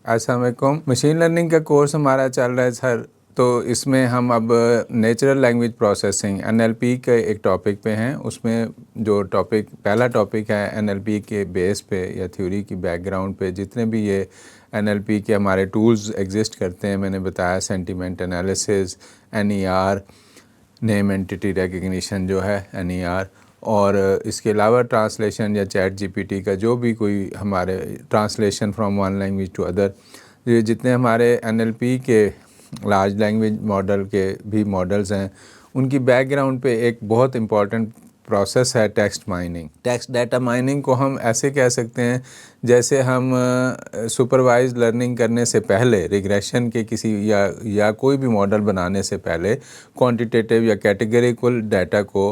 अस्सलाम वालेकुम। Machine learning का कोर्स हमारा चल रहा है सर, तो इसमें हम अब नेचुरल लैंग्वेज प्रोसेसिंग NLP के एक टॉपिक पे हैं। उसमें जो पहला टॉपिक है NLP के बेस पे या थ्योरी की बैकग्राउंड पे जितने भी ये NLP के हमारे टूल्स एग्जिस्ट करते हैं, मैंने बताया sentiment analysis, NER, name entity recognition जो है NER, और इसके अलावा ट्रांसलेशन या ChatGPT का जो भी कोई हमारे translation from one language to other, ये जितने हमारे NLP के लार्ज लैंग्वेज मॉडल के भी मॉडल्स हैं, उनकी बैकग्राउंड पे एक बहुत इम्पॉर्टेंट प्रोसेस है text mining. Text data mining को हम ऐसे कह सकते हैं जैसे हम सुपरवाइज लर्निंग करने से पहले रिग्रेशन के किसी या कोई भी मॉडल बनाने से पहले क्वांटिटेटिव या कैटेगरिकल डाटा को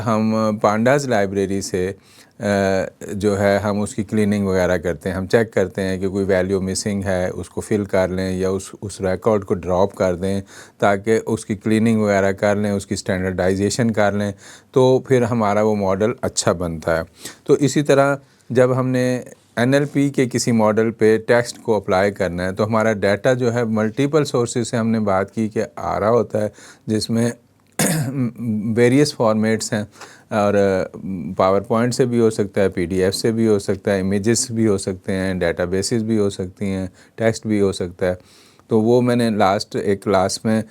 हम पांडास लाइब्रेरी से जो है हम उसकी क्लीनिंग वगैरह करते हैं। हम चेक करते हैं कि कोई वैल्यू मिसिंग है, उसको फिल कर लें या उस रिकॉर्ड को ड्रॉप कर दें ताकि उसकी क्लीनिंग वगैरह कर लें, उसकी स्टैंडर्डाइजेशन कर लें, तो फिर हमारा वो मॉडल अच्छा बनता है। तो इसी तरह जब हमने NLP के किसी मॉडल पे टेक्स्ट को अप्लाई करना है, तो हमारा डाटा जो है मल्टीपल सोर्सेज से हमने बात की कि आ रहा होता है, जिसमें वेरियस फॉर्मेट्स हैं, और पावर पॉइंट से भी हो सकता है, PDF से भी हो सकता है, इमेजेस भी हो सकते हैं, डेटाबेसेस भी हो सकती हैं, टेक्स्ट भी हो सकता है। तो वो मैंने लास्ट एक क्लास में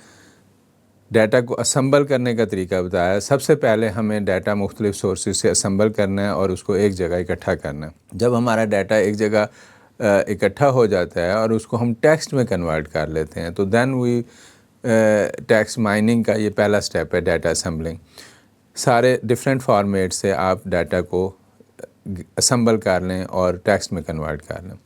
डाटा को असम्बल करने का तरीका बताया। सबसे पहले हमें डाटा मुख्तलिफ सोर्सेज से असम्बल करना है और उसको एक जगह इकट्ठा करना है। जब हमारा डाटा एक जगह इकट्ठा हो जाता है और उसको हम टेक्स्ट में कन्वर्ट कर लेते हैं, तो देन वी टेक्स्ट माइनिंग का ये पहला स्टेप है, डाटा असम्बलिंग। सारे डिफरेंट फॉर्मेट से आप डाटा को असम्बल कर लें और टेक्स्ट में कन्वर्ट कर लें।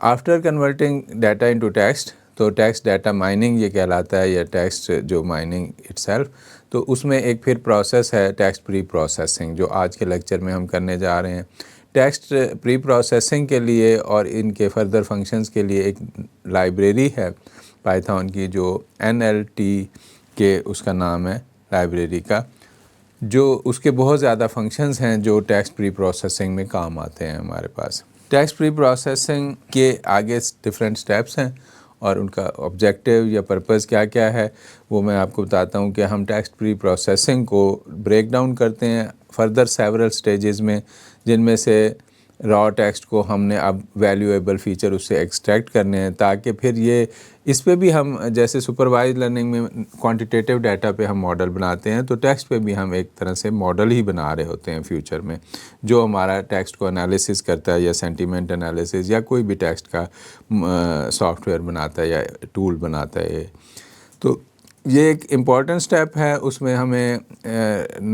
After converting data into text, तो टेक्स्ट डाटा माइनिंग ये कहलाता है, या टेक्स्ट जो माइनिंग इटसेल्फ। तो उसमें एक फिर प्रोसेस है टेक्स्ट प्री प्रोसेसिंग, जो आज के लेक्चर में हम करने जा रहे हैं। टेक्स्ट प्री प्रोसेसिंग के लिए और इनके फर्दर फंक्शंस के लिए एक लाइब्रेरी है पाइथन की, जो NLT के उसका नाम है लाइब्रेरी का, जो उसके बहुत ज़्यादा फंक्शंस हैं जो टेक्स्ट प्री प्रोसेसिंग में काम आते हैं हमारे पास। टेक्स्ट प्री प्रोसेसिंग के आगे डिफरेंट स्टेप्स हैं और उनका ऑब्जेक्टिव या पर्पस क्या क्या है वो मैं आपको बताता हूँ कि हम टेक्स्ट प्री प्रोसेसिंग को ब्रेक डाउन करते हैं फर्दर सेवरल स्टेजेस में, जिनमें से रॉ टेक्स्ट को हमने अब वैल्यूएबल फ़ीचर उससे एक्सट्रैक्ट करने हैं, ताकि फिर ये इस पे भी हम जैसे सुपरवाइज लर्निंग में क्वांटिटेटिव डाटा पे हम मॉडल बनाते हैं, तो टेक्स्ट पे भी हम एक तरह से मॉडल ही बना रहे होते हैं फ्यूचर में, जो हमारा टेक्स्ट को एनालिसिस करता है, या सेंटिमेंट एनालिसिस या कोई भी टेक्स्ट का सॉफ्टवेयर बनाता है या टूल बनाता है। तो ये एक इम्पॉर्टेंट स्टेप है। उसमें हमें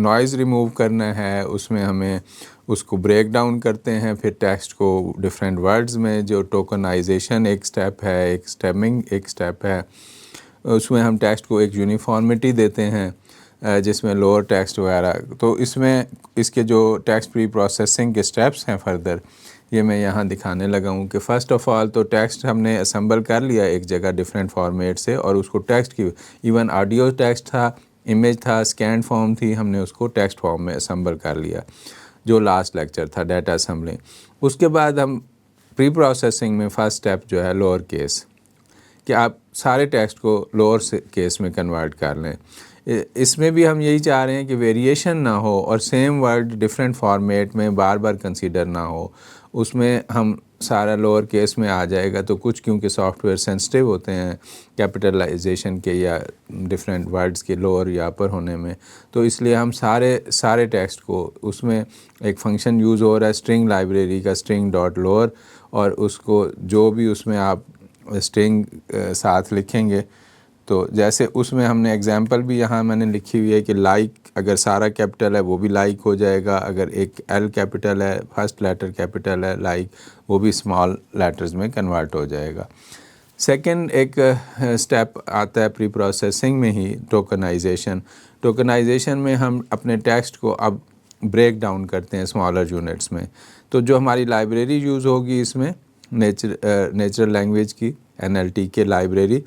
नॉइज़ रिमूव करना है, उसमें हमें उसको ब्रेक डाउन करते हैं, फिर टेक्स्ट को डिफरेंट वर्ड्स में, जो टोकनाइजेशन एक स्टेप है, एक स्टेमिंग एक स्टेप है, उसमें हम टेक्स्ट को एक यूनिफॉर्मिटी देते हैं जिसमें लोअर टेक्स्ट वगैरह। तो इसमें इसके जो टेक्स्ट प्री प्रोसेसिंग के स्टेप्स हैं फर्दर, ये मैं यहाँ दिखाने लगा हूँ कि फ़र्स्ट ऑफ़ ऑल तो टेक्स्ट हमने असम्बल कर लिया एक जगह डिफरेंट फॉर्मेट से, और उसको टेक्स्ट की इवन ऑडियो टेक्स्ट था, इमेज था, स्कैन फॉर्म थी, हमने उसको टेक्स्ट फॉर्म में असम्बल कर लिया, जो लास्ट लेक्चर था डाटा असम्बलिंग। उसके बाद हम प्री प्रोसेसिंग में फ़र्स्ट स्टेप जो है लोअर केस, कि आप सारे टेक्स्ट को लोअर केस में कन्वर्ट कर लें। इसमें भी हम यही चाह रहे हैं कि वेरिएशन ना हो और सेम वर्ड डिफरेंट फॉर्मेट में बार बार कंसीडर ना हो, उसमें हम सारा लोअर केस में आ जाएगा। तो कुछ क्योंकि सॉफ्टवेयर सेंसिटिव होते हैं कैपिटलाइजेशन के या डिफरेंट वर्ड्स के लोअर या अपर होने में, तो इसलिए हम सारे टेक्स्ट को, उसमें एक फंक्शन यूज़ हो रहा है स्ट्रिंग लाइब्रेरी का, स्ट्रिंग डॉट लोअर, और उसको जो भी उसमें आप स्ट्रिंग साथ लिखेंगे, तो जैसे उसमें हमने एग्जांपल भी यहाँ मैंने लिखी हुई है कि लाइक अगर सारा कैपिटल है वो भी लाइक हो जाएगा, अगर एक L कैपिटल है, फर्स्ट लेटर कैपिटल है लाइक, वो भी स्मॉल लेटर्स में कन्वर्ट हो जाएगा। सेकंड एक स्टेप आता है प्री प्रोसेसिंग में ही, टोकनाइजेशन। टोकनाइजेशन में हम अपने टेक्स्ट को अब ब्रेक डाउन करते हैं स्मॉलर यूनिट्स में। तो जो हमारी लाइब्रेरी यूज़ होगी इसमें नेचुरल लैंग्वेज की NLT के लाइब्रेरी,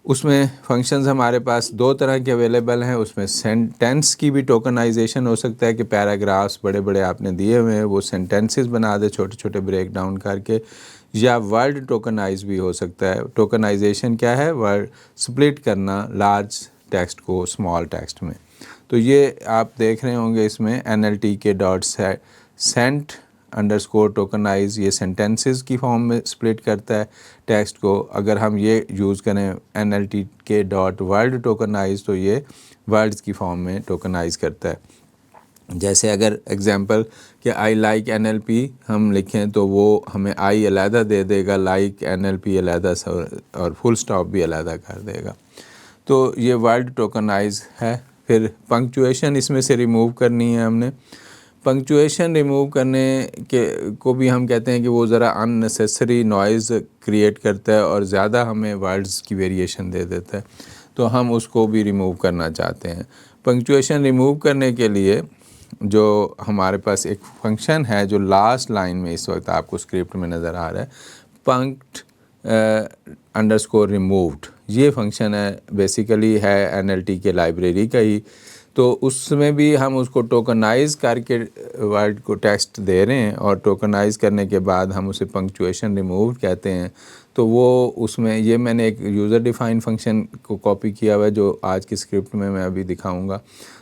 उसमें फंक्शंस हमारे पास दो तरह के अवेलेबल हैं। उसमें सेंटेंस की भी टोकनाइजेशन हो सकता है कि पैराग्राफ्स बड़े बड़े आपने दिए हुए हैं वो सेंटेंसेस बना दे छोटे छोटे ब्रेक डाउन करके, या वर्ड टोकनाइज भी हो सकता है। टोकनाइजेशन क्या है? वर्ड स्प्लिट करना लार्ज टेक्स्ट को स्मॉल टेक्स्ट में। तो ये आप देख रहे होंगे इसमें NLTK dot sent underscore tokenize, ये सेंटेंसेस की फॉर्म में स्प्लिट करता है टेक्स्ट को। अगर हम ये यूज़ करें NLTK डॉट वर्ड टोकनाइज तो ये वर्ड्स की फॉर्म में टोकनाइज करता है। जैसे अगर एग्जांपल कि आई लाइक NLP हम लिखें तो वो हमें आई अलहदा दे देगा, लाइक NLP अलहदा और फुल स्टॉप भी अलहदा कर देगा। तो ये वर्ड टोकनाइज है। फिर पंक्चुएशन इसमें से रिमूव करनी है हमने। पंक्चुएशन रिमूव करने के को भी हम कहते हैं कि वो ज़रा अननेसेसरी नॉइज़ क्रिएट करता है और ज़्यादा हमें वर्ड्स की वेरिएशन दे देता है, तो हम उसको भी रिमूव करना चाहते हैं। पंक्चुएशन रिमूव करने के लिए जो हमारे पास एक फंक्शन है जो लास्ट लाइन में इस वक्त आपको स्क्रिप्ट में नज़र आ रहा है, पंक्ट अंडरस्कोर रिमूव्ड, ये फंक्शन है, बेसिकली है NLTK लाइब्रेरी का ही। तो उसमें भी हम उसको टोकनाइज़ करके वर्ड को टेक्स्ट दे रहे हैं और टोकनाइज़ करने के बाद हम उसे पंक्चुएशन रिमूव कहते हैं। तो वो उसमें ये मैंने एक यूज़र डिफाइन फंक्शन को कॉपी किया हुआ है जो आज की स्क्रिप्ट में मैं अभी दिखाऊंगा।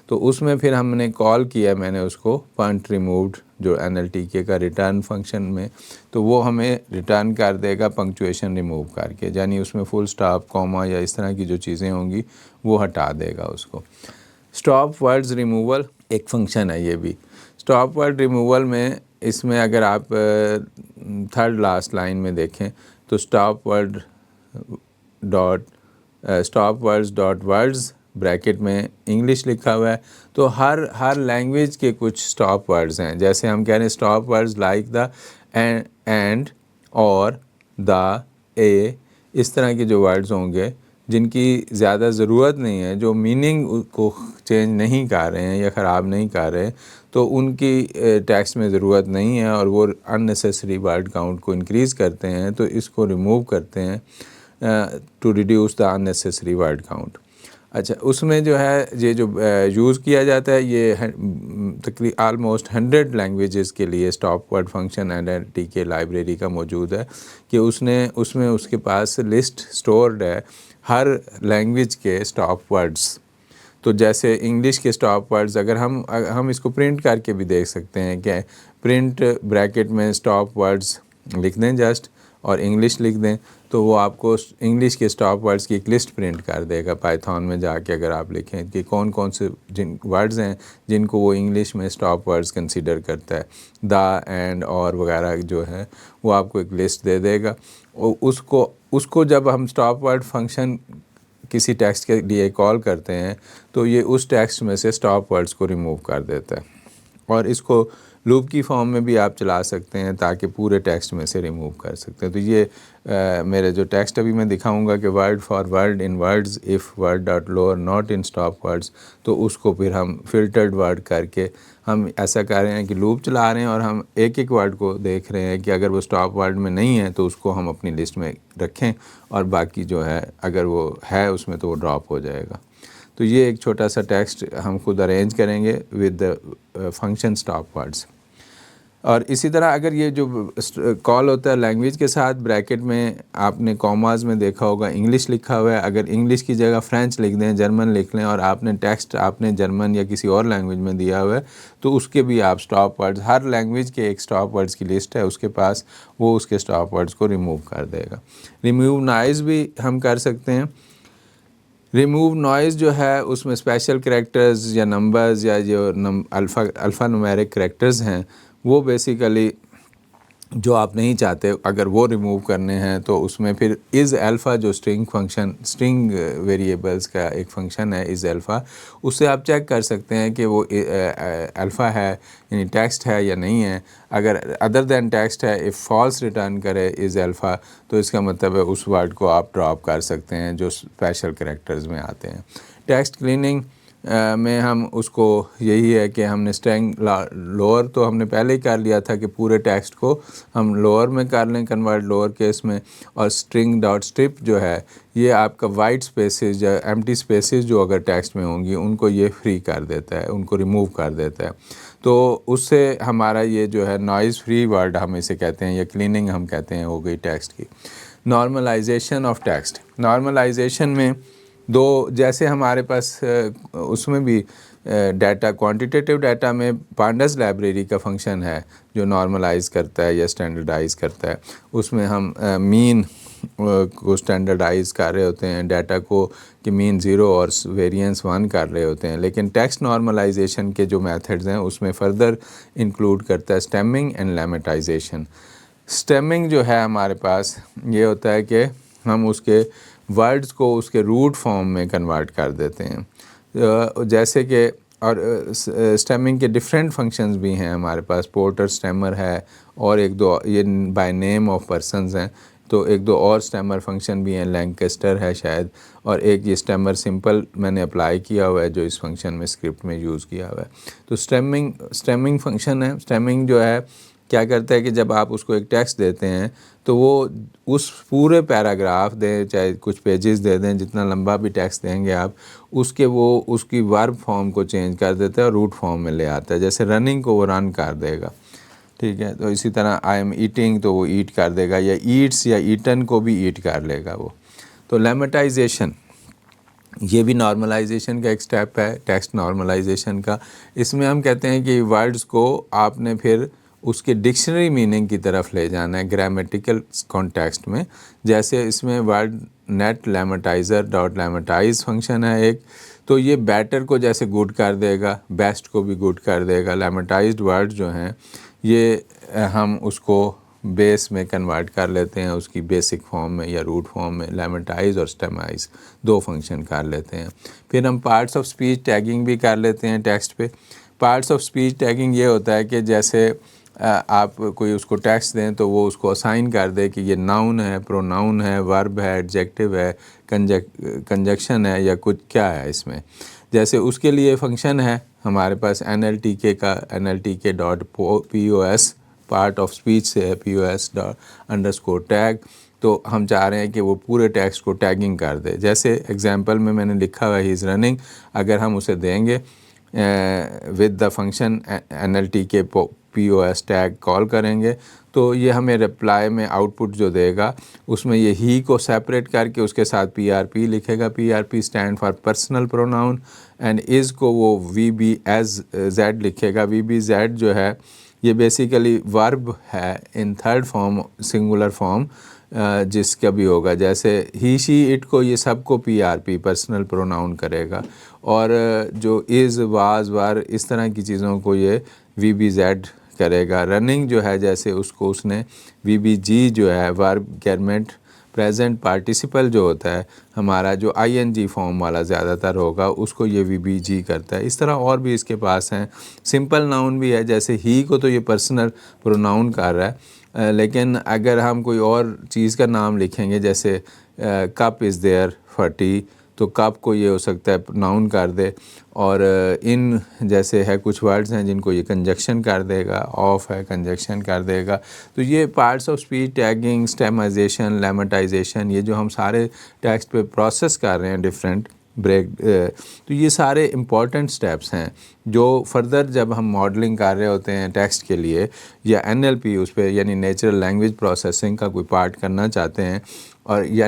तो उसमें फिर हमने कॉल किया मैंने उसको पंक्ट रिमूव्ड जो NLTK का रिटर्न फंक्शन में, तो वो हमें रिटर्न कर देगा पंक्चुएशन रिमूव करके, यानी उसमें फुल स्टॉप कॉमा या इस तरह की जो चीज़ें होंगी वो हटा देगा उसको। स्टॉप वर्ड्स रिमूवल एक फंक्शन है ये भी। स्टॉप वर्ड रिमूवल में इसमें अगर आप थर्ड लास्ट लाइन में देखें तो stop words dot words bracket में इंग्लिश लिखा हुआ है। तो हर लैंग्वेज के कुछ स्टॉप वर्ड्स हैं। जैसे हम कह रहे हैं stop words like the end और द ए, इस तरह के जो वर्ड्स होंगे जिनकी ज़्यादा ज़रूरत नहीं है, जो मीनिंग को चेंज नहीं कर रहे हैं या ख़राब नहीं कर रहे, तो उनकी टेक्स्ट में ज़रूरत नहीं है और वो अननेसेसरी वर्ड काउंट को इंक्रीज़ करते हैं, तो इसको रिमूव करते हैं to reduce the unnecessary word count. अच्छा, उसमें जो है ये जो यूज़ किया जाता है ये तकरीबन आलमोस्ट 100 लैंग्वेजेस के लिए stop word function NLTK library का मौजूद है कि उसमें उसके पास लिस्ट स्टोर्ड है हर लैंग्वेज के स्टॉप वर्ड्स। तो जैसे इंग्लिश के स्टॉप वर्ड्स अगर हम इसको प्रिंट करके भी देख सकते हैं कि प्रिंट ब्रैकेट में स्टॉप वर्ड्स लिख दें जस्ट और इंग्लिश लिख दें तो वो आपको इंग्लिश के स्टॉप वर्ड्स की एक लिस्ट प्रिंट कर देगा पाइथन में जाके। अगर आप लिखें कि कौन कौन से जिन वर्ड्स हैं जिनको वो इंग्लिश में स्टॉप वर्ड्स कंसीडर करता है, द एंड और वगैरह जो है वो आपको एक लिस्ट दे देगा। और उसको जब हम स्टॉप वर्ड फंक्शन किसी टेक्स्ट के लिए कॉल करते हैं तो ये उस टेक्स्ट में से स्टॉप वर्ड्स को रिमूव कर देता है। और इसको लूप की फॉर्म में भी आप चला सकते हैं ताकि पूरे टेक्स्ट में से रिमूव कर सकते हैं। तो ये मेरे जो टेक्स्ट अभी मैं दिखाऊंगा कि word for word in words if word dot lower not in stop words, तो उसको फिर हम फिल्टर्ड वर्ड करके हम ऐसा कर रहे हैं कि लूप चला रहे हैं और हम एक एक वर्ड को देख रहे हैं कि अगर वो स्टॉप वर्ड में नहीं है तो उसको हम अपनी लिस्ट में रखें और बाकी जो है अगर वो है उसमें तो वो ड्रॉप हो जाएगा। तो ये एक छोटा सा टेक्स्ट हम खुद अरेंज करेंगे with the function stop words. और इसी तरह अगर ये जो कॉल होता है लैंग्वेज के साथ ब्रैकेट में आपने कॉमास में देखा होगा इंग्लिश लिखा हुआ है, अगर इंग्लिश की जगह फ्रेंच लिख दें, जर्मन लिख लें और आपने टेक्स्ट आपने जर्मन या किसी और लैंग्वेज में दिया हुआ है तो उसके भी आप स्टॉप वर्ड्स, हर लैंग्वेज के एक स्टॉप वर्ड्स की लिस्ट है उसके पास, वो उसके स्टॉप वर्ड्स को रिमूव कर देगा। रिमूव नॉइज़ भी हम कर सकते हैं। रिमूव नॉइज़ जो है उसमें स्पेशल करैक्टर्स या नंबर्स या जो अल्फ़ा न्यूमेरिक करैक्टर्स हैं वो बेसिकली जो आप नहीं चाहते अगर वो रिमूव करने हैं तो उसमें फिर इज़ अल्फ़ा जो स्ट्रिंग वेरिएबल्स का एक फंक्शन है इज़ अल्फ़ा, उससे आप चेक कर सकते हैं कि वो अल्फ़ा है यानी टेक्स्ट है या नहीं है। अगर अदर दैन टेक्स्ट है, इफ़ फॉल्स रिटर्न करे इज़ अल्फ़ा तो इसका मतलब है उस वर्ड को आप ड्रॉप कर सकते हैं जो स्पेशल करैक्टर्स में आते हैं। टेक्स्ट क्लीनिंग में हम उसको यही है कि हमने स्ट्रिंग लोअर तो हमने पहले ही कर लिया था कि पूरे टेक्स्ट को हम लोअर में कर लें कन्वर्ट लोअर केस में, और स्ट्रिंग डॉट स्ट्रिप जो है ये आपका वाइट स्पेसेस या एम्प्टी स्पेसेस जो अगर टेक्स्ट में होंगी उनको ये फ्री कर देता है, उनको रिमूव कर देता है। तो उससे हमारा ये जो है नॉइज़ फ्री वर्ड हम इसे कहते हैं या क्लीनिंग हम कहते हैं हो गई टेक्स्ट की। नॉर्मलाइजेशन ऑफ टेक्स्ट, नॉर्मलाइजेशन में दो, जैसे हमारे पास उसमें भी डाटा क्वांटिटेटिव डाटा में पांडास लाइब्रेरी का फंक्शन है जो नॉर्मलाइज करता है या स्टैंडर्डाइज करता है। उसमें हम मीन को स्टैंडर्डाइज कर रहे होते हैं, डाटा को कि मीन 0 और वेरिएंस 1 कर रहे होते हैं। लेकिन टेक्स्ट नॉर्मलाइजेशन के जो मेथड्स हैं उसमें फ़र्दर इंक्लूड करता है स्टेमिंग एंड लेमेटाइजेशन। स्टेमिंग जो है हमारे पास ये होता है कि हम उसके वर्ड्स को उसके रूट फॉर्म में कन्वर्ट कर देते हैं, जैसे कि और स्टेमिंग के डिफरेंट फंक्शंस भी हैं हमारे पास। पोर्टर स्टेमर है और एक दो ये बाय नेम ऑफ पर्सनस हैं, तो एक दो और स्टेमर फंक्शन भी हैं, लैंकेस्टर है शायद, और एक ये स्टेमर सिंपल मैंने अप्लाई किया हुआ है जो इस फंक्शन में स्क्रिप्ट में यूज़ किया हुआ है। तो स्टेमिंग फंक्शन है। स्टेमिंग जो है क्या करता है कि जब आप उसको एक टेक्स्ट देते हैं तो वो उस पूरे पैराग्राफ दें, चाहे कुछ पेजेस दे दें, जितना लंबा भी टेक्स्ट देंगे आप, उसके वो उसकी वर्ब फॉर्म को चेंज कर देता है और रूट फॉर्म में ले आता है। जैसे रनिंग को वो रन कर देगा, ठीक है। तो इसी तरह आई एम ईटिंग तो वो ईट कर देगा, या ईट्स या ईटन को भी ईट कर लेगा वो। तो लेमेटाइजेशन ये भी नॉर्मलाइजेशन का एक स्टेप है टेक्स्ट नॉर्मलाइजेशन का। इसमें हम कहते हैं कि वर्ड्स को आपने फिर उसके डिक्शनरी मीनिंग की तरफ ले जाना है ग्रामेटिकल कॉन्टेक्स्ट में। जैसे इसमें वर्ड नेट लेमेटाइज़र डॉट लेमेटाइज फंक्शन है एक, तो ये बेटर को जैसे गुड कर देगा, बेस्ट को भी गुड कर देगा। लेमेटाइज्ड वर्ड जो हैं ये हम उसको बेस में कन्वर्ट कर लेते हैं, उसकी बेसिक फॉर्म में या रूट फॉर्म में। लेमेटाइज और स्टेमाइज दो फंक्शन कर लेते हैं। फिर हम पार्ट्स ऑफ स्पीच टैगिंग भी कर लेते हैं टेक्स्ट पे। पार्ट्स ऑफ स्पीच टैगिंग ये होता है कि जैसे आप कोई उसको टेक्स्ट दें तो वो उसको असाइन कर दे कि ये नाउन है, प्रोनाउन है, वर्ब है, एडजेक्टिव है, कंजक्शन है या कुछ क्या है इसमें। जैसे उसके लिए फंक्शन है हमारे पास NLTK का, NLTK dot POS part of speech से है, POS डॉट अंडरस्कोर टैग। तो हम चाह रहे हैं कि वो पूरे टेक्स्ट को टैगिंग कर दे। जैसे एग्जांपल में मैंने लिखा हुआ है ही इज़ रनिंग, अगर हम उसे देंगे with the function NLTK POS tag call करेंगे तो ये हमें रिप्लाई में आउटपुट जो देगा उसमें ये ही को सेपरेट करके उसके साथ PRP लिखेगा। PRP stand for personal pronoun, and is को वो VBZ लिखेगा। VBZ जो है ये बेसिकली वर्ब है in third form, singular form जिसका भी होगा। जैसे ही शी इट को ये सबको PRP पर्सनल प्रोनाउन करेगा, और जो इज़ वाज वर इस तरह की चीज़ों को ये VBZ करेगा। रनिंग जो है जैसे उसको उसने VBG जो है वर्ब गैरमेंट प्रेजेंट पार्टिसिपल जो होता है हमारा जो ING फॉर्म वाला ज़्यादातर होगा उसको ये VBG करता है। इस तरह और भी इसके पास हैं। सिंपल नाउन भी है, जैसे ही को तो ये पर्सनल प्रोनाउन कर रहा है, लेकिन अगर हम कोई और चीज़ का नाम लिखेंगे जैसे cup is there for tea, तो कप को ये हो सकता है नाउन कर दे। और इन जैसे है कुछ वर्ड्स हैं जिनको ये कंजक्शन कर देगा, ऑफ है कंजक्शन कर देगा। तो ये parts of speech tagging, stemization, lemmatization, ये जो हम सारे टेक्स्ट पे प्रोसेस कर रहे हैं डिफरेंट ब्रेक, तो ये सारे इम्पॉर्टेंट स्टेप्स हैं जो फर्दर जब हम मॉडलिंग कर रहे होते हैं टेक्स्ट के लिए या NLP उस पर यानी नेचुरल लैंग्वेज प्रोसेसिंग का कोई पार्ट करना चाहते हैं, और या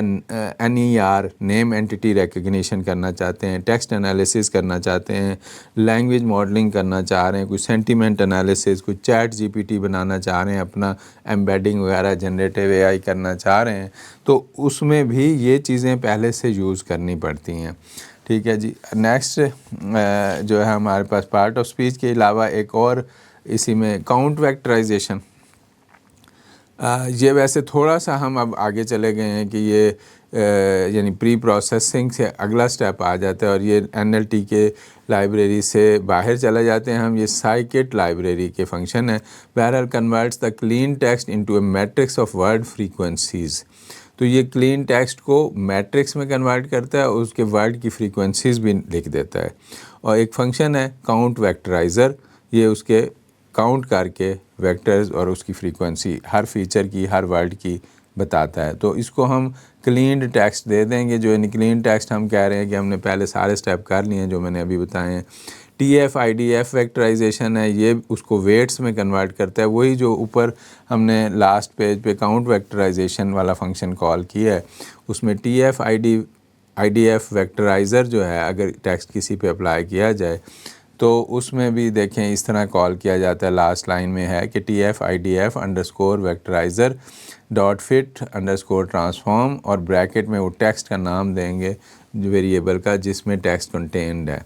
NER नेम एंटिटी रिकग्निशन करना चाहते हैं, टेक्स्ट एनालिसिस करना चाहते हैं, लैंग्वेज मॉडलिंग करना चाह रहे हैं, कोई सेंटिमेंट एनालिसिस, कोई चैट GPT बनाना चाह रहे हैं, अपना एम्बेडिंग वगैरह जनरेटिव AI करना चाह रहे हैं, तो उसमें भी ये चीज़ें पहले से यूज़ करनी पड़ती हैं। ठीक है जी। नेक्स्ट जो है हमारे पास पार्ट ऑफ स्पीच के अलावा एक और इसी में काउंट वेक्टराइजेशन। ये वैसे थोड़ा सा हम अब आगे चले गए हैं कि ये यानी प्री प्रोसेसिंग से अगला स्टेप आ जाता है और ये NLTK लाइब्रेरी से बाहर चले जाते हैं हम। ये scikit लाइब्रेरी के फंक्शन है। बहरहाल converts the clean text into A matrix of word frequencies. तो ये क्लीन टेक्स्ट को मैट्रिक्स में कन्वर्ट करता है और उसके वर्ड की फ्रीक्वेंसीज़ भी लिख देता है। और एक फंक्शन है काउंट वेक्टराइज़र, ये उसके काउंट करके वेक्टर्स और उसकी फ्रीक्वेंसी हर फीचर की, हर वर्ड की बताता है। तो इसको हम क्लीन्ड टेक्स्ट दे देंगे। जो क्लीन टेक्स्ट हम कह रहे हैं कि हमने पहले सारे स्टेप कर लिए हैं जो मैंने अभी बताए हैं। TF-IDF वेक्टराइजेशन है, ये उसको वेट्स में कन्वर्ट करता है। वही जो ऊपर हमने लास्ट पेज पे काउंट वेक्टराइजेशन वाला फंक्शन कॉल किया है, उसमें TF-IDF वेक्टराइज़र जो है अगर टेक्स्ट किसी पे अप्लाई किया जाए तो उसमें भी देखें इस तरह कॉल किया जाता है। लास्ट लाइन में है कि TF-IDF underscore vectorizer dot fit underscore transform और ब्रैकेट में वो टेक्स्ट का नाम देंगे वेरिएबल का जिसमें टेक्स्ट कंटेंड है।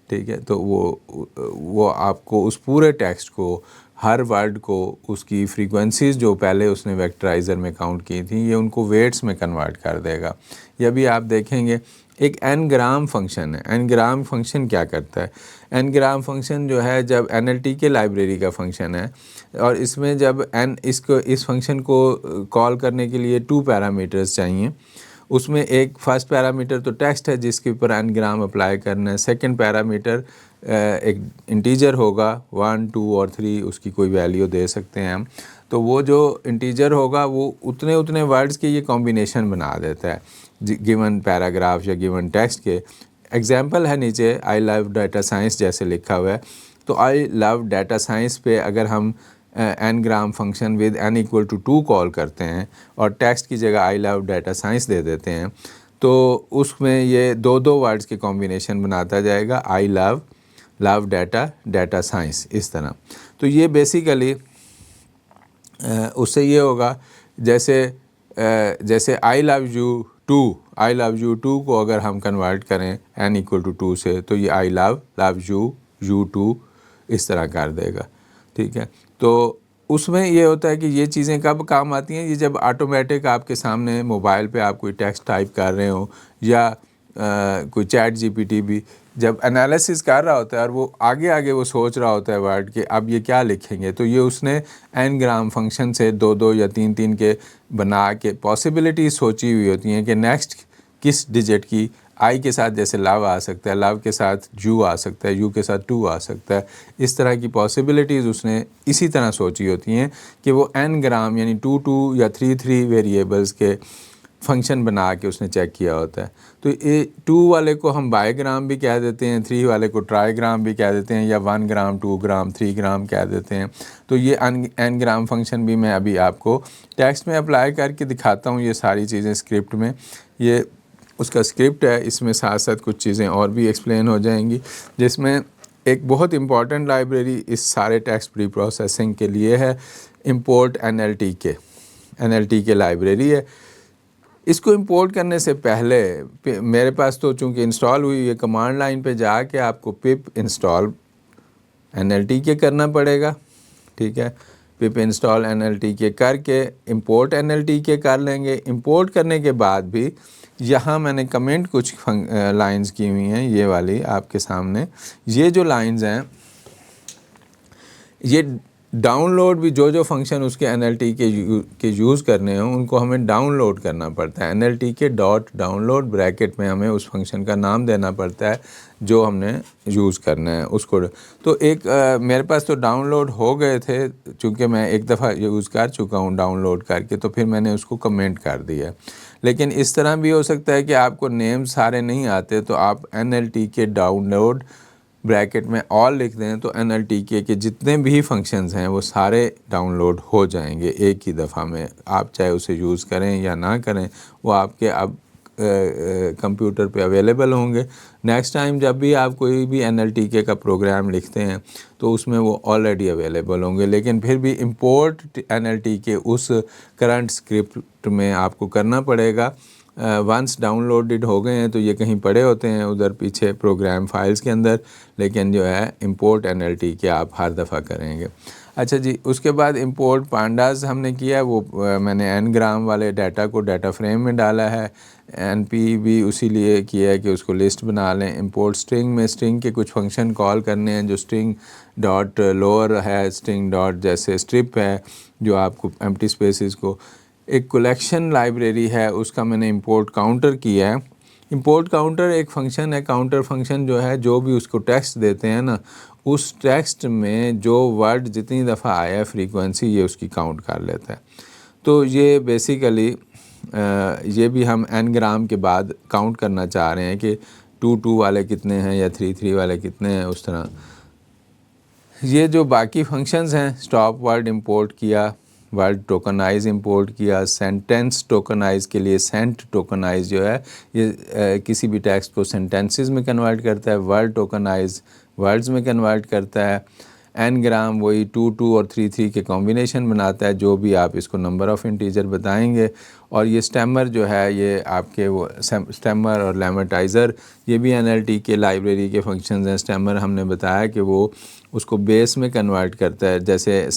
ठीक है, तो वो आपको उस पूरे टेक्स्ट को, हर वर्ड को, उसकी फ्रीक्वेंसीज़ जो पहले उसने वेक्टराइज़र में काउंट की थी, ये उनको वेट्स में कन्वर्ट कर देगा। यह भी आप देखेंगे एक n-ग्राम फंक्शन है। n-ग्राम फंक्शन क्या करता है? n-ग्राम फंक्शन जो है जब NLTK लाइब्रेरी का फंक्शन है और इसमें जब इस फंक्शन को कॉल करने के लिए 2 पैरामीटर्स चाहिए। उसमें एक फर्स्ट पैरामीटर तो टेक्स्ट है जिसके ऊपर n-ग्राम अप्लाई करना है। सेकंड पैरामीटर एक इंटीजर होगा, 1, 2 और 3, उसकी कोई वैल्यू दे सकते हैं हम। तो वो जो इंटीजर होगा वो उतने वर्ड्स के ये कॉम्बिनेशन बना देता है गिवन पैराग्राफ या गिवन टेक्स्ट के। एग्जांपल है नीचे आई लव डाटा साइंस जैसे लिखा हुआ है। तो आई लव डाटा साइंस पे अगर हम n-ग्राम फंक्शन विद n = 2 कॉल करते हैं और टेक्स्ट की जगह आई लव डाटा साइंस दे देते हैं तो उसमें ये दो वर्ड्स के कॉम्बिनेशन बनाता जाएगा, आई लव डाटा साइंस, इस तरह। तो ये बेसिकली उससे ये होगा जैसे आई लव यू टू को अगर हम कन्वर्ट करें n = 2 से तो ये आई लव यू टू इस तरह कर देगा। ठीक है, तो उसमें ये होता है कि ये चीज़ें कब काम आती हैं? ये जब ऑटोमेटिक आपके सामने मोबाइल पे आप कोई टेक्स्ट टाइप कर रहे हो या कोई चैट GPT भी जब एनालिसिस कर रहा होता है और वो आगे वो सोच रहा होता है वर्ड कि अब ये क्या लिखेंगे, तो ये उसने n-ग्राम फंक्शन से 2 या 3 के बना के पॉसिबिलिटीज़ सोची हुई होती हैं कि नेक्स्ट किस डिजिट की, आई के साथ जैसे लव आ सकता है, लव के साथ यू आ सकता है, यू के साथ टू आ सकता है। इस तरह की पॉसिबिलिटीज़ उसने इसी तरह सोची होती हैं कि वो n-ग्राम यानी 2 या 3 वेरिएबल्स के फंक्शन बना के उसने चेक किया होता है। तो ये 2 वाले को हम बाईग्राम भी कह देते हैं, 3 वाले को ट्राईग्राम भी कह देते हैं, या 1 ग्राम, 2 ग्राम, 3 ग्राम कह देते हैं। तो ये n-ग्राम फंक्शन भी मैं अभी आपको टेक्स्ट में अप्लाई करके दिखाता हूँ। ये सारी चीज़ें स्क्रिप्ट में, ये उसका स्क्रिप्ट है, इसमें साथ साथ कुछ चीज़ें और भी एक्सप्लेन हो जाएंगी, जिसमें एक बहुत इम्पॉर्टेंट लाइब्रेरी इस सारे टेक्स्ट प्री प्रोसेसिंग के लिए है, इंपोर्ट NLTK लाइब्रेरी है। इसको इंपोर्ट करने से पहले मेरे पास तो चूँकि इंस्टॉल हुई है, कमांड लाइन पे जाके आपको पिप इंस्टॉल NLTK करना पड़ेगा। ठीक है, पिप इंस्टॉल NLTK करके इंपोर्ट NLTK कर लेंगे। इंपोर्ट करने के बाद भी यहाँ मैंने कमेंट कुछ लाइंस की हुई हैं, ये वाली आपके सामने। ये जो लाइंस हैं ये डाउनलोड भी जो फंक्शन उसके NLTK के यूज़ करने हैं उनको हमें डाउनलोड करना पड़ता है। NLTK.download ब्रैकेट में हमें उस फंक्शन का नाम देना पड़ता है जो हमने यूज़ करना है उसको। तो एक मेरे पास तो डाउनलोड हो गए थे, चूँकि मैं एक दफ़ा यूज़ कर चुका हूँ डाउनलोड करके, तो फिर मैंने उसको कमेंट कर दिया। लेकिन इस तरह भी हो सकता है कि आपको नेम सारे नहीं आते, तो आप NLTK.download ब्रैकेट में ऑल लिख दें तो NLTK के जितने भी फंक्शंस हैं वो सारे डाउनलोड हो जाएंगे एक ही दफ़ा में। आप चाहे उसे यूज़ करें या ना करें, वो आपके अब कंप्यूटर पे अवेलेबल होंगे। नेक्स्ट टाइम जब भी आप कोई भी NLTK का प्रोग्राम लिखते हैं तो उसमें वो ऑलरेडी अवेलेबल होंगे। लेकिन फिर भी इंपोर्ट NLTK उस करंट स्क्रिप्ट में आपको करना पड़ेगा। वंस डाउनलोडेड हो गए हैं तो ये कहीं पड़े होते हैं उधर पीछे प्रोग्राम फाइल्स के अंदर, लेकिन जो है इंपोर्ट NLTK आप हर दफ़ा करेंगे। अच्छा जी, उसके बाद इंपोर्ट पांडास हमने किया, वो मैंने n ग्राम वाले डाटा को डाटा फ्रेम में डाला है। np भी उसी लिए किया है कि उसको लिस्ट बना लें। इंपोर्ट स्ट्रिंग में स्ट्रिंग के कुछ फंक्शन कॉल करने हैं, जो स्ट्रिंग डॉट लोअर है, स्ट्रिंग डॉट जैसे स्ट्रिप है जो आपको एम्प्टी स्पेसेस को, एक कलेक्शन लाइब्रेरी है उसका मैंने इंपोर्ट काउंटर किया है। इंपोर्ट काउंटर एक फंक्शन है, काउंटर फंक्शन जो है जो भी उसको टेक्स्ट देते हैं ना, उस टेक्स्ट में जो वर्ड जितनी दफ़ा आया है फ्रीक्वेंसी ये उसकी काउंट कर लेता है। तो ये बेसिकली ये भी हम n ग्राम के बाद काउंट करना चाह रहे हैं कि 2 वाले कितने हैं या 3 वाले कितने हैं, उस तरह। ये जो बाकी फंक्शंस हैं, स्टॉप वर्ड इंपोर्ट किया, वर्ड टोकनाइज इंपोर्ट किया, सेंटेंस टोकनाइज के लिए सेंट टोकनाइज जो है ये किसी भी टेक्स्ट को सेंटेंसेस में कन्वर्ट करता है, वर्ड टोकनाइज वर्ड्स में कन्वर्ट करता है। n ग्राम वही 2 और 3 के कॉम्बिनेशन बनाता है, जो भी आप इसको नंबर ऑफ़ इंटीजर बताएंगे। और ये स्टेमर जो है ये आपके वो स्टेमर और लेमेटाइज़र ये भी NLT के लाइब्रेरी के फंक्शंस हैं। स्टेमर हमने बताया कि वो उसको बेस में कन्वर्ट करता है, जैसे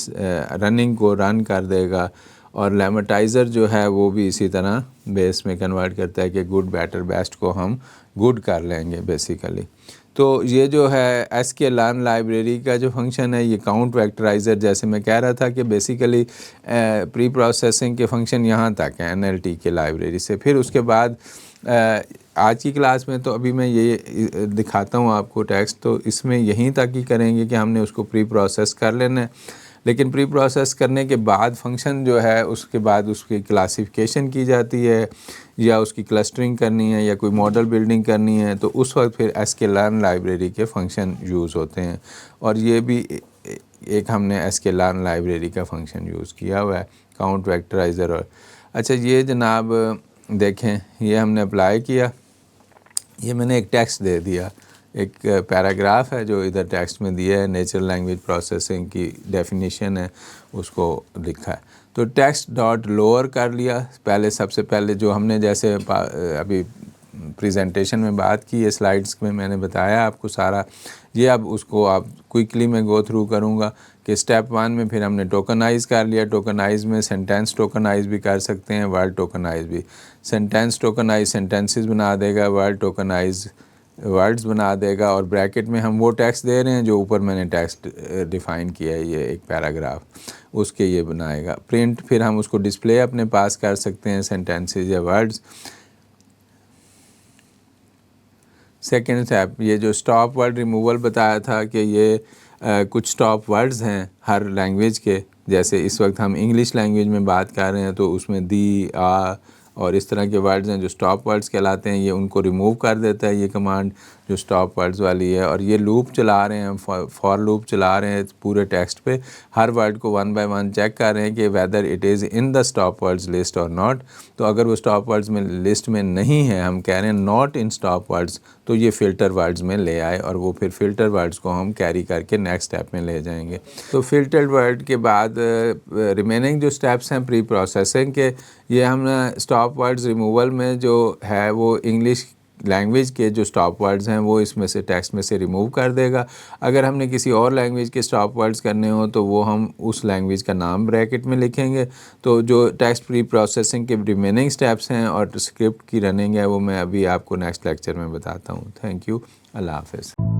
रनिंग को रन कर देगा, और लेमेटाइज़र जो है वो भी इसी तरह बेस में कन्वर्ट करता है कि गुड बेटर बेस्ट को हम गुड कर लेंगे बेसिकली। तो ये जो है sklearn लाइब्रेरी का जो फंक्शन है ये काउंट वेक्टराइज़र, जैसे मैं कह रहा था कि बेसिकली प्री प्रोसेसिंग के फंक्शन यहाँ तक हैं NLT के लाइब्रेरी से। फिर उसके बाद आज की क्लास में तो अभी मैं ये दिखाता हूँ आपको टेक्स्ट, तो इसमें यहीं तक ही करेंगे कि हमने उसको प्री प्रोसेस कर लेना है। लेकिन प्री प्रोसेस करने के बाद फंक्शन जो है उसके बाद उसकी क्लासिफिकेशन की जाती है या उसकी क्लस्टरिंग करनी है या कोई मॉडल बिल्डिंग करनी है, तो उस वक्त फिर sklearn लाइब्रेरी के फंक्शन यूज़ होते हैं। और ये भी एक हमने sklearn लाइब्रेरी का फंक्शन यूज़ किया हुआ है, काउंट वेक्टराइज़र। और अच्छा ये जनाब देखें, ये हमने अप्लाई किया, ये मैंने एक टेक्स्ट दे दिया, एक पैराग्राफ है जो इधर टेक्स्ट में दिया है, नेचुरल लैंग्वेज प्रोसेसिंग की डेफिनेशन है उसको लिखा है। तो टेक्स्ट डॉट लोअर कर लिया पहले, सबसे पहले जो हमने जैसे अभी प्रेजेंटेशन में बात की है, स्लाइड्स में मैंने बताया आपको सारा, ये अब उसको आप क्विकली मैं गो थ्रू करूँगा कि स्टेप 1 में फिर हमने टोकनाइज़ कर लिया। टोकनाइज़ में सेंटेंस टोकनाइज़ भी कर सकते हैं, वर्ड टोकनाइज़ भी। सेंटेंस टोकनाइज़ सेंटेंसेस बना देगा, वर्ड टोकनाइज़ वर्ड्स बना देगा, और ब्रैकेट में हम वो टेक्स्ट दे रहे हैं जो ऊपर मैंने टेक्स्ट डिफ़ाइन किया है, ये एक पैराग्राफ, उसके ये बनाएगा। प्रिंट फिर हम उसको डिस्प्ले अपने पास कर सकते हैं सेंटेंसेस या वर्ड्स। सेकेंड स्टेप, ये जो स्टॉप वर्ड रिमूवल बताया था कि ये कुछ स्टॉप वर्ड्स हैं हर लैंग्वेज के, जैसे इस वक्त हम इंग्लिश लैंग्वेज में बात कर रहे हैं तो उसमें दी आ और इस तरह के वर्ड्स हैं जो स्टॉप वर्ड्स कहलाते हैं, ये उनको रिमूव कर देता है ये कमांड जो स्टॉप वर्ड्स वाली है। और ये लूप चला रहे हैं, फॉर लूप चला रहे हैं पूरे टेक्स्ट पे, हर वर्ड को 1 बाय 1 चेक कर रहे हैं कि whether it is in the stop words list और नॉट। तो अगर वो स्टॉप वर्ड्स में लिस्ट में नहीं है, हम कह रहे हैं नॉट इन स्टॉप वर्ड्स, तो ये फ़िल्टर वर्ड्स में ले आए, और वो फिर फ़िल्टर वर्ड्स को हम कैरी करके नेक्स्ट स्टेप में ले जाएंगे। तो फ़िल्टर्ड वर्ड के बाद रिमेनिंग जो स्टेप्स हैं प्री प्रोसेसिंग के, ये हम स्टॉप वर्ड्स रिमूवल में जो है वो इंग्लिश लैंग्वेज के जो स्टॉप वर्ड्स हैं वो इसमें से टेक्स्ट में से रिमूव कर देगा। अगर हमने किसी और लैंग्वेज के स्टॉप वर्ड्स करने हो तो वो हम उस लैंग्वेज का नाम ब्रैकेट में लिखेंगे। तो जो टेक्स्ट प्री प्रोसेसिंग के रिमेनिंग स्टेप्स हैं और स्क्रिप्ट की रनिंग है वो मैं अभी आपको नेक्स्ट लेक्चर में बताता हूँ। थैंक यू, अल्लाह हाफ़िज़।